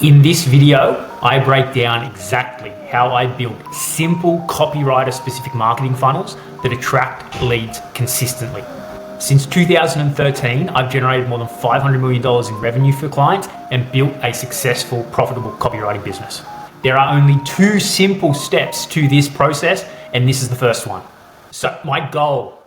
In this video, I break down exactly how I build simple copywriter-specific marketing funnels that attract leads consistently. Since 2013, I've generated more than $500 million in revenue for clients and built a successful, profitable copywriting business. There are only two simple steps to this process, and this is the first one. So my goal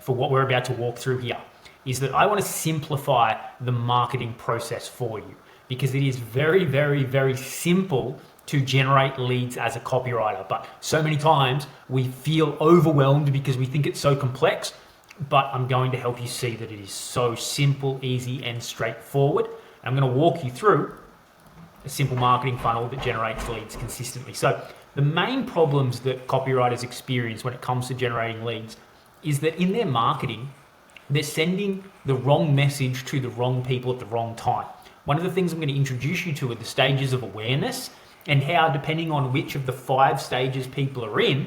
for what we're about to walk through here is that I want to simplify the marketing process for you, because it is very, very, very simple to generate leads as a copywriter. But so many times we feel overwhelmed because we think it's so complex, but I'm going to help you see that it is so simple, easy, and straightforward. I'm going to walk you through a simple marketing funnel that generates leads consistently. So the main problems that copywriters experience when it comes to generating leads is that in their marketing, they're sending the wrong message to the wrong people at the wrong time. One of the things I'm going to introduce you to are the stages of awareness, and how, depending on which of the 5 stages people are in,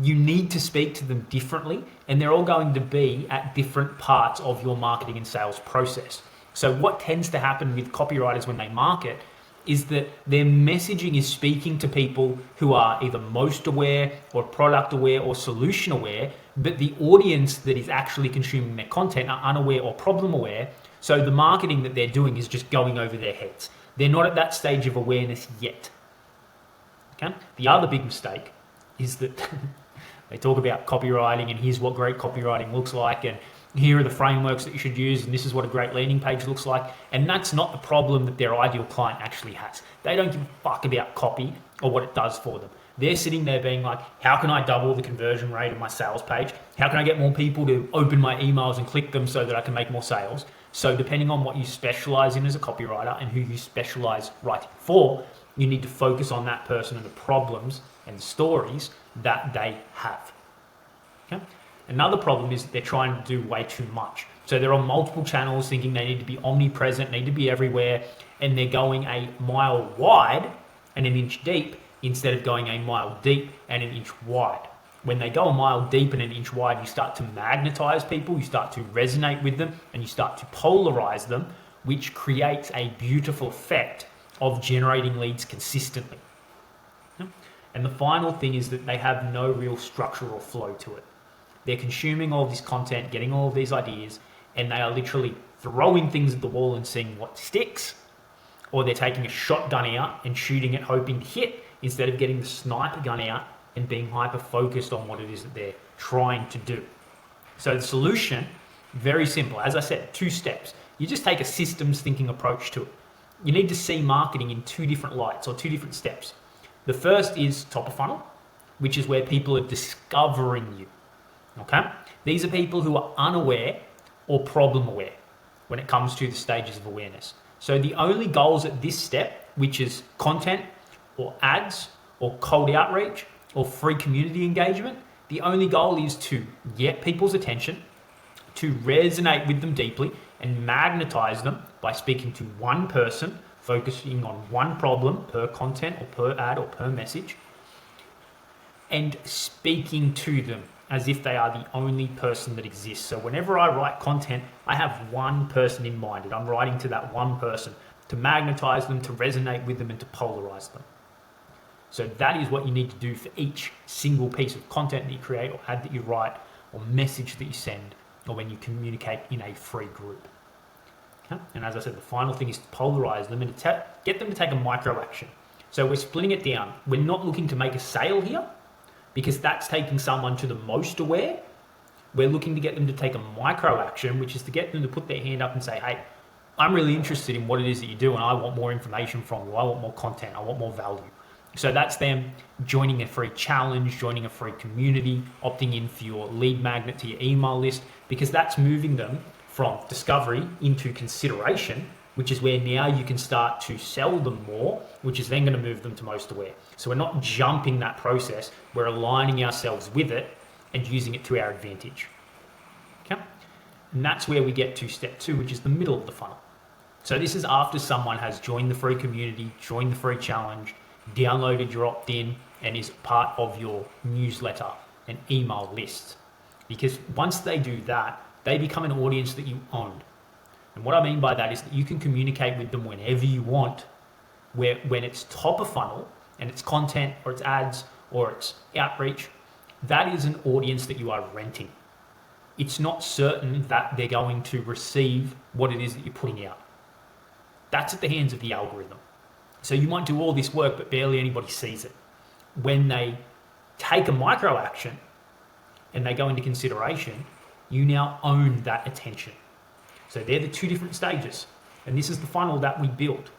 you need to speak to them differently, and they're all going to be at different parts of your marketing and sales process. So what tends to happen with copywriters when they market is that their messaging is speaking to people who are either most aware or product aware or solution aware, but the audience that is actually consuming their content are unaware or problem aware. So the marketing that they're doing is just going over their heads. They're not at that stage of awareness yet. Okay? The other big mistake is that they talk about copywriting, and here's what great copywriting looks like, and here are the frameworks that you should use, and this is what a great landing page looks like. And that's not the problem that their ideal client actually has. They don't give a fuck about copy or what it does for them. They're sitting there being like, how can I double the conversion rate of my sales page? How can I get more people to open my emails and click them so that I can make more sales? So depending on what you specialize in as a copywriter and who you specialize writing for, you need to focus on that person and the problems and the stories that they have. Okay? Another problem is that they're trying to do way too much. So they're on multiple channels thinking they need to be omnipresent, need to be everywhere, and they're going a mile wide and an inch deep instead of going a mile deep and an inch wide. When they go a mile deep and an inch wide, you start to magnetize people, you start to resonate with them, and you start to polarize them, which creates a beautiful effect of generating leads consistently. And the final thing is that they have no real structure or flow to it. They're consuming all this content, getting all of these ideas, and they are literally throwing things at the wall and seeing what sticks, or they're taking a shotgun out and shooting it hoping to hit, instead of getting the sniper gun out and being hyper focused on what it is that they're trying to do. So the solution, very simple. As I said, 2 steps. You just take a systems thinking approach to it. You need to see marketing in 2 different lights, or 2 different steps. The first is top of funnel, which is where people are discovering you. Okay? These are people who are unaware or problem aware when it comes to the stages of awareness. So the only goals at this step, which is content or ads or cold outreach or free community engagement, the only goal is to get people's attention, to resonate with them deeply and magnetize them by speaking to one person, focusing on one problem per content or per ad or per message, and speaking to them as if they are the only person that exists. So whenever I write content, I have one person in mind, and I'm writing to that one person to magnetize them, to resonate with them, and to polarize them. So that is what you need to do for each single piece of content that you create, or ad that you write, or message that you send, or when you communicate in a free group. Okay? And as I said, the final thing is to polarize them and to get them to take a micro action. So we're splitting it down. We're not looking to make a sale here, because that's taking someone to the most aware. We're looking to get them to take a micro action, which is to get them to put their hand up and say, hey, I'm really interested in what it is that you do, and I want more information from you. I want more content. I want more value. So that's them joining a free challenge, joining a free community, opting in for your lead magnet to your email list, because that's moving them from discovery into consideration, which is where now you can start to sell them more, which is then going to move them to most aware. So we're not jumping that process, we're aligning ourselves with it and using it to our advantage. Okay? And that's where we get to step 2, which is the middle of the funnel. So this is after someone has joined the free community, joined the free challenge, downloaded your opt-in, and is part of your newsletter and email list. Because once they do that, they become an audience that you own. And what I mean by that is that you can communicate with them whenever you want where when it's top of funnel and it's content or it's ads or it's outreach, that is an audience that you are renting. It's not certain that they're going to receive what it is that you're putting out. That's at the hands of the algorithm. So you might do all this work, but barely anybody sees it. When they take a micro action and they go into consideration, you now own that attention. So they're the two different stages. And this is the funnel that we build.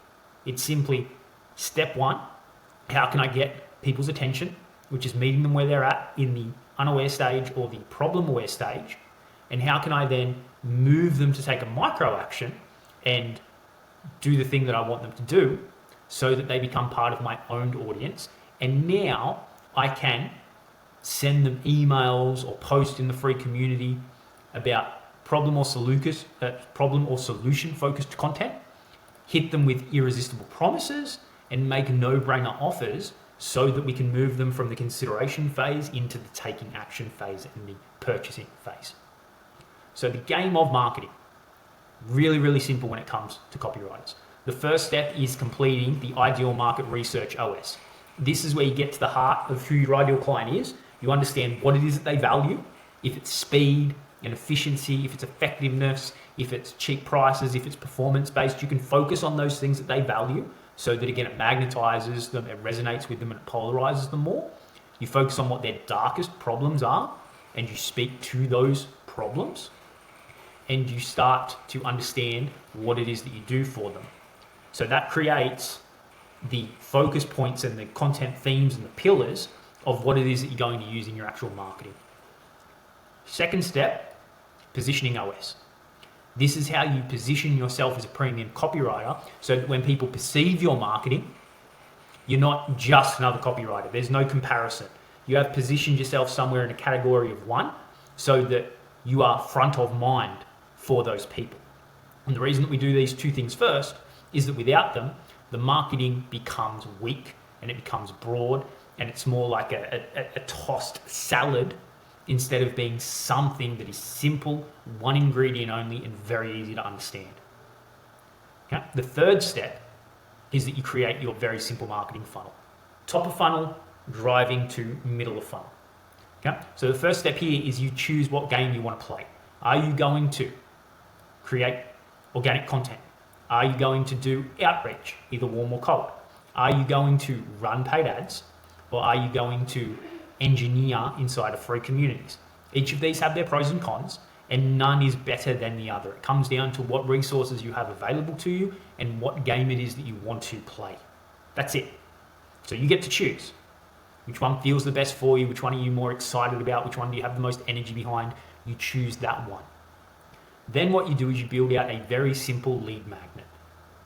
It's simply step one, how can I get people's attention, which is meeting them where they're at in the unaware stage or the problem aware stage. And how can I then move them to take a micro action and do the thing that I want them to do so that they become part of my owned audience. And now I can send them emails or post in the free community about problem or solution focused content, hit them with irresistible promises, and make no-brainer offers so that we can move them from the consideration phase into the taking action phase and the purchasing phase. So the game of marketing, really, really simple when it comes to copywriters. The first step is completing the Ideal Market Research OS. This is where you get to the heart of who your ideal client is. You understand what it is that they value, if it's speed and efficiency, if it's effectiveness, if it's cheap prices, if it's performance-based. You can focus on those things that they value so that, again, it magnetizes them, it resonates with them, and it polarizes them more. You focus on what their darkest problems are, and you speak to those problems, and you start to understand what it is that you do for them. So that creates the focus points and the content themes and the pillars of what it is that you're going to use in your actual marketing. Second step, positioning OS. This is how you position yourself as a premium copywriter so that when people perceive your marketing, you're not just another copywriter. There's no comparison. You have positioned yourself somewhere in a category of one so that you are front of mind for those people. And the reason that we do these two things first is that without them, the marketing becomes weak and it becomes broad and it's more like a tossed salad instead of being something that is simple, one ingredient only, and very easy to understand. Okay? The third step is that you create your very simple marketing funnel. Top of funnel, driving to middle of funnel. Okay? So the first step here is you choose what game you want to play. Are you going to create organic content? Are you going to do outreach, either warm or cold? Are you going to run paid ads? Or are you going to engineer inside of free communities? Each of these have their pros and cons, and none is better than the other. It comes down to what resources you have available to you and what game it is that you want to play. That's it. So you get to choose which one feels the best for you, which one are you more excited about, which one do you have the most energy behind. You choose that one. Then what you do is you build out a very simple lead magnet.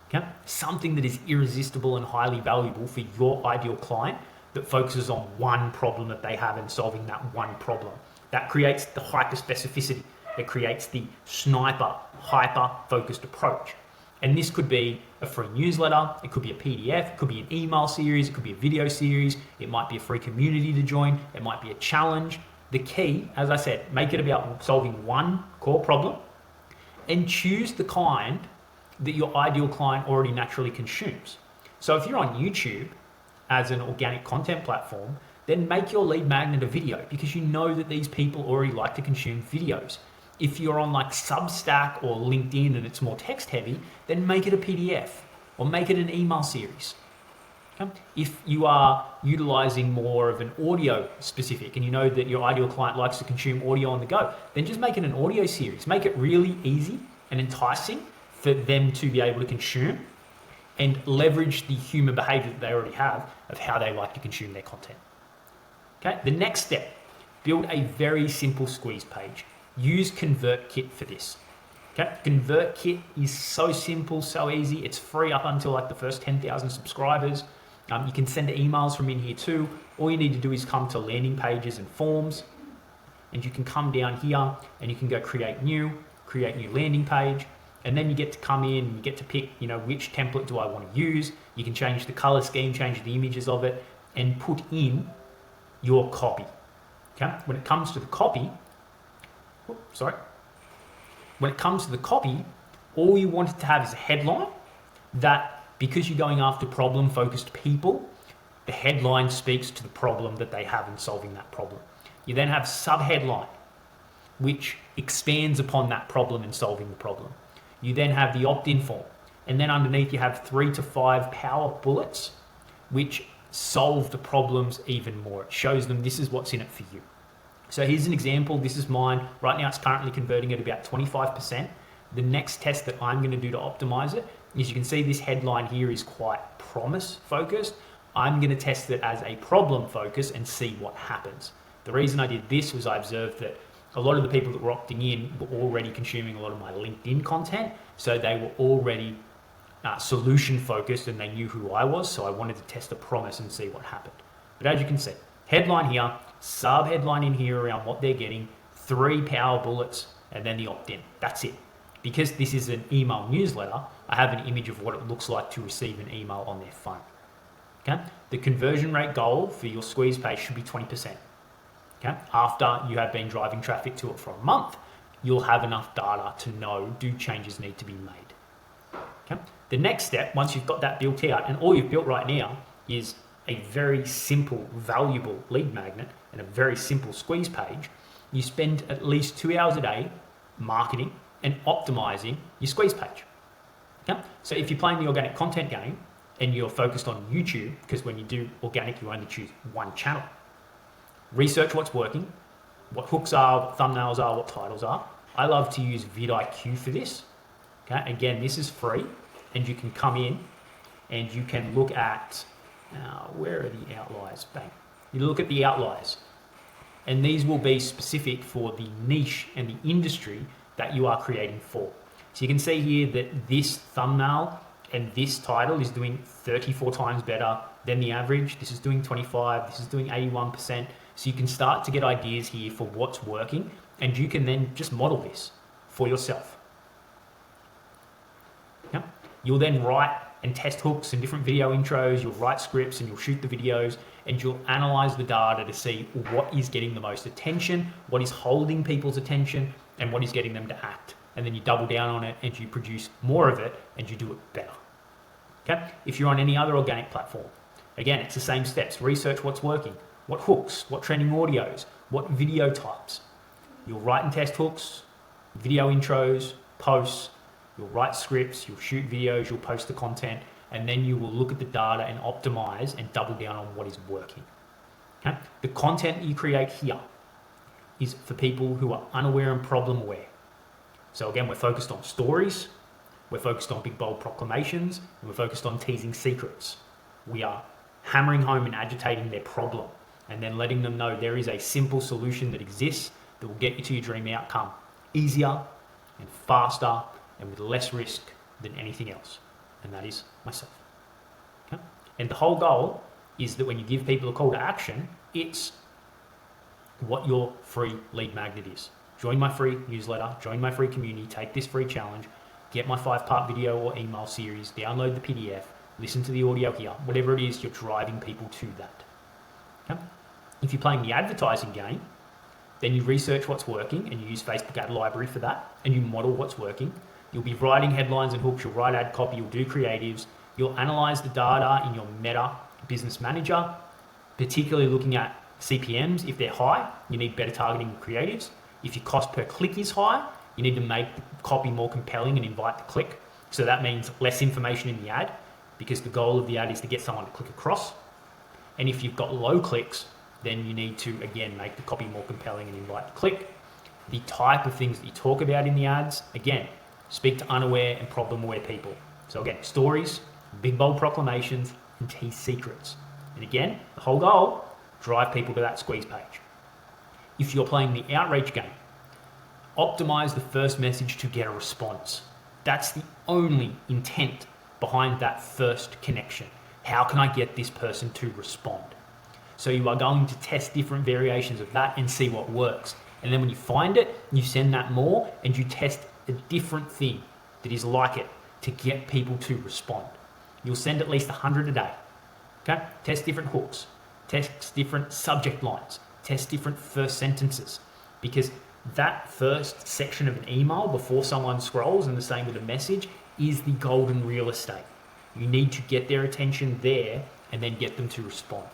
Okay? Something that is irresistible and highly valuable for your ideal client that focuses on one problem that they have and solving that one problem. That creates the hyper specificity. It creates the sniper, hyper focused approach. And this could be a free newsletter, it could be a PDF, it could be an email series, it could be a video series, it might be a free community to join, it might be a challenge. The key, as I said, make it about solving one core problem and choose the kind that your ideal client already naturally consumes. So if you're on YouTube as an organic content platform, then make your lead magnet a video because you know that these people already like to consume videos. If you're on like Substack or LinkedIn and it's more text heavy, then make it a PDF or make it an email series. Okay? If you are utilizing more of an audio specific and you know that your ideal client likes to consume audio on the go, then just make it an audio series. Make it really easy and enticing for them to be able to consume and leverage the human behavior that they already have of how they like to consume their content. Okay, the next step, build a very simple squeeze page. Use ConvertKit for this. Okay, ConvertKit is so simple, so easy. It's free up until like the first 10,000 subscribers. You can send emails from in here too. All you need to do is come to landing pages and forms, and you can come down here and you can go create new landing page. And then you get to come in and you get to pick, which template do I want to use. You can change the color scheme, change the images of it, and put in your copy. Okay? When it comes to the copy, all you want it to have is a headline that Because you're going after problem-focused people, the headline speaks to the problem that they have in solving that problem. You then have sub-headline, which expands upon that problem and solving the problem. You then have the opt-in form. And then underneath you have 3 to 5 power bullets, which solve the problems even more. It shows them this is what's in it for you. So here's an example. This is mine. Right now it's currently converting at about 25%. The next test that I'm going to do to optimize it, as you can see, this headline here is quite promise focused. I'm going to test it as a problem focus and see what happens. The reason I did this was I observed that a lot of the people that were opting in were already consuming a lot of my LinkedIn content. So they were already solution focused and they knew who I was. So I wanted to test a promise and see what happened. But as you can see, headline here, sub headline in here around what they're getting, 3 power bullets, and then the opt-in. That's it. Because this is an email newsletter, I have an image of what it looks like to receive an email on their phone. Okay? The conversion rate goal for your squeeze page should be 20%. Okay? After you have been driving traffic to it for a month, you'll have enough data to know, do changes need to be made. Okay? The next step, once you've got that built out, and all you've built right now is a very simple, valuable lead magnet and a very simple squeeze page, you spend at least 2 hours a day marketing and optimizing your squeeze page. Okay? So if you're playing the organic content game and you're focused on YouTube, because when you do organic, you only choose one channel, research what's working, what hooks are, what thumbnails are, what titles are. I love to use vidIQ for this. Okay? Again, this is free, and you can come in and you can look at, where are the outliers? Bang. You look at the outliers, and these will be specific for the niche and the industry that you are creating for. So you can see here that this thumbnail and this title is doing 34 times better than the average. This is doing 25, this is doing 81%. So you can start to get ideas here for what's working, and you can then just model this for yourself. Yeah. You'll then write and test hooks and different video intros, you'll write scripts and you'll shoot the videos, and you'll analyze the data to see what is getting the most attention, what is holding people's attention, and what is getting them to act. And then you double down on it and you produce more of it and you do it better. Okay? If you're on any other organic platform, again, it's the same steps. Research what's working, what hooks, what trending audios, what video types. You'll write and test hooks, video intros, posts, you'll write scripts, you'll shoot videos, you'll post the content, and then you will look at the data and optimize and double down on what is working. Okay? The content that you create here is for people who are unaware and problem aware. So again, we're focused on stories, we're focused on big bold proclamations, and we're focused on teasing secrets. We are hammering home and agitating their problem, and then letting them know there is a simple solution that exists that will get you to your dream outcome easier and faster and with less risk than anything else. And that is myself. Okay? And the whole goal is that when you give people a call to action, it's what your free lead magnet is. Join my free newsletter, join my free community, take this free challenge, get my 5-part video or email series, download the PDF, listen to the audio here, whatever it is, you're driving people to that. Okay? If you're playing the advertising game, then you research what's working and you use Facebook ad library for that, and you model what's working. You'll be writing headlines and hooks, you'll write ad copy, you'll do creatives, you'll analyze the data in your Meta Business Manager, particularly looking at CPMs. If they're high, you need better targeting creatives. If your cost per click is high, you need to make the copy more compelling and invite the click. So that means less information in the ad, because the goal of the ad is to get someone to click across. And if you've got low clicks, then you need to, again, make the copy more compelling and invite the click. The type of things that you talk about in the ads, again, speak to unaware and problem-aware people. So again, stories, big bold proclamations, and tease secrets. And again, the whole goal, drive people to that squeeze page. If you're playing the outreach game, optimize the first message to get a response. That's the only intent behind that first connection. How can I get this person to respond? So you are going to test different variations of that and see what works. And then when you find it, you send that more and you test a different thing that is like it to get people to respond. You'll send at least 100 a day. Okay? Test different hooks, test different subject lines, test different first sentences, because that first section of an email before someone scrolls, and the same with a message, is the golden real estate. You need to get their attention there and then get them to respond.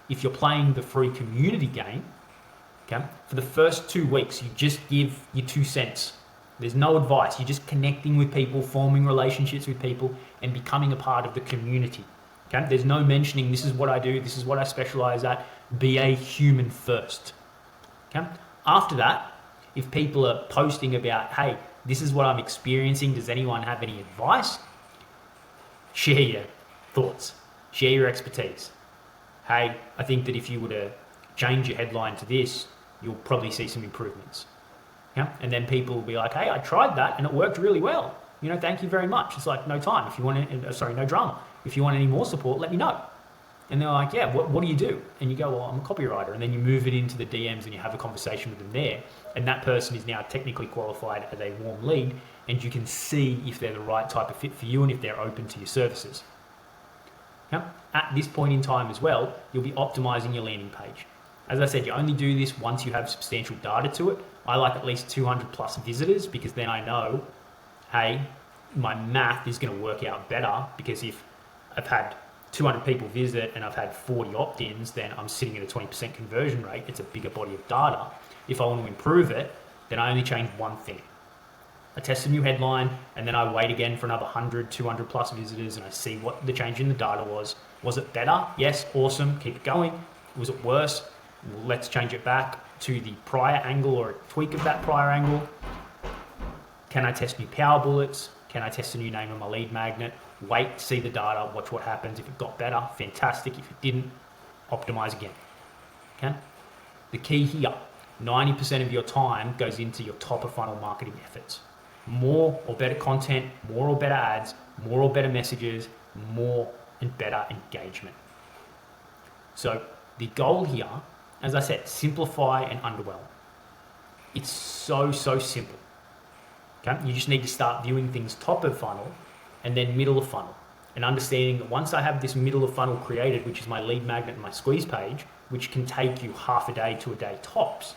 If you're playing the free community game, okay, for the first 2 weeks, you just give your 2 cents. There's no advice. You're just connecting with people, forming relationships with people, and becoming a part of the community. Okay? There's no mentioning, this is what I do, this is what I specialize at. Be a human first. Okay? After that, if people are posting about, hey, this is what I'm experiencing, does anyone have any advice? Share your thoughts. Share your expertise. Hey, I think that if you were to change your headline to this, you'll probably see some improvements. Yeah? And then people will be like, hey, I tried that and it worked really well. Thank you very much. It's like, no time. If you want, no drama. If you want any more support, let me know. And they're like, yeah, what do you do? And you go, well, I'm a copywriter. And then you move it into the DMs and you have a conversation with them there. And that person is now technically qualified as a warm lead. And you can see if they're the right type of fit for you and if they're open to your services. Yeah? At this point in time as well, you'll be optimizing your landing page. As I said, you only do this once you have substantial data to it. I like at least 200 plus visitors because then I know, hey, my math is going to work out better, because if I've had 200 people visit and I've had 40 opt-ins, then I'm sitting at a 20% conversion rate. It's a bigger body of data. If I want to improve it, then I only change one thing. I test a new headline and then I wait again for another 100, 200 plus visitors and I see what the change in the data was. Was it better? Yes, awesome, keep it going. Was it worse? Let's change it back to the prior angle or a tweak of that prior angle. Can I test new power bullets? Can I test a new name on my lead magnet? Wait, see the data, watch what happens. If it got better, fantastic. If it didn't, optimize again. Okay? The key here, 90% of your time goes into your top of funnel marketing efforts. More or better content, more or better ads, more or better messages, more and better engagement. So the goal here, as I said, simplify and underwhelm. It's so simple. Okay? You just need to start viewing things top of funnel and then middle of funnel, and understanding that once I have this middle of funnel created, which is my lead magnet and my squeeze page, which can take you half a day to a day tops,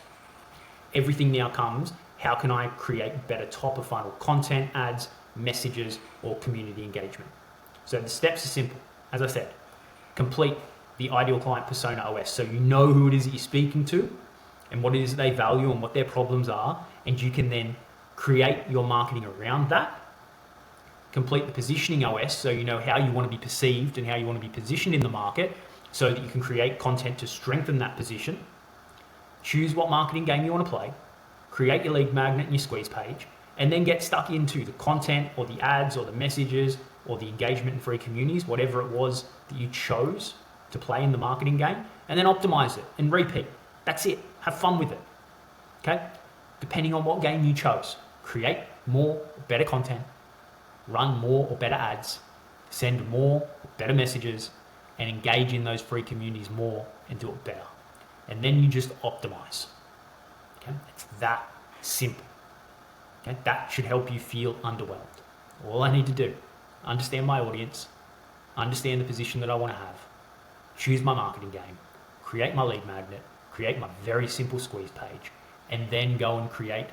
everything now comes, how can I create better top of funnel content, ads, messages, or community engagement? So the steps are simple. As I said, complete the ideal client persona OS, so you know who it is that you're speaking to and what it is that they value and what their problems are, and you can then create your marketing around that. Complete the positioning OS, so you know how you want to be perceived and how you want to be positioned in the market, so that you can create content to strengthen that position. Choose what marketing game you want to play, create your lead magnet and your squeeze page, and then get stuck into the content or the ads or the messages or the engagement in free communities, whatever it was that you chose to play in the marketing game, and then optimize it and repeat. That's it. Have fun with it. Okay? Depending on what game you chose, create more, better content, run more or better ads, send more or better messages, and engage in those free communities more and do it better. And then you just optimize. Okay? It's that simple. Okay? That should help you feel underwhelmed. All I need to do, understand my audience, understand the position that I want to have, choose my marketing game, create my lead magnet, create my very simple squeeze page, and then go and create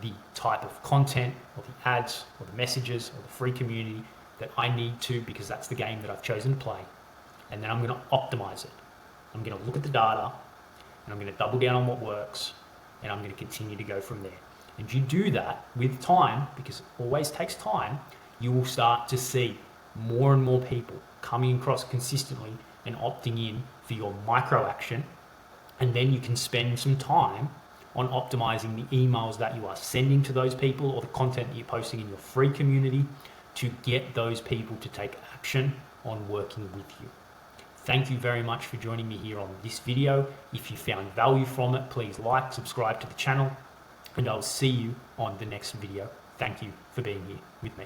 the type of content or the ads or the messages or the free community that I need to, because that's the game that I've chosen to play. And then I'm going to optimize it. I'm going to look at the data and I'm going to double down on what works, and I'm going to continue to go from there. And you do that with time, because it always takes time, you will start to see more and more people coming across consistently and opting in for your micro action. And then you can spend some time on optimizing the emails that you are sending to those people or the content that you're posting in your free community to get those people to take action on working with you. Thank you very much for joining me here on this video. If you found value from it, please like, subscribe to the channel, and I'll see you on the next video. Thank you for being here with me.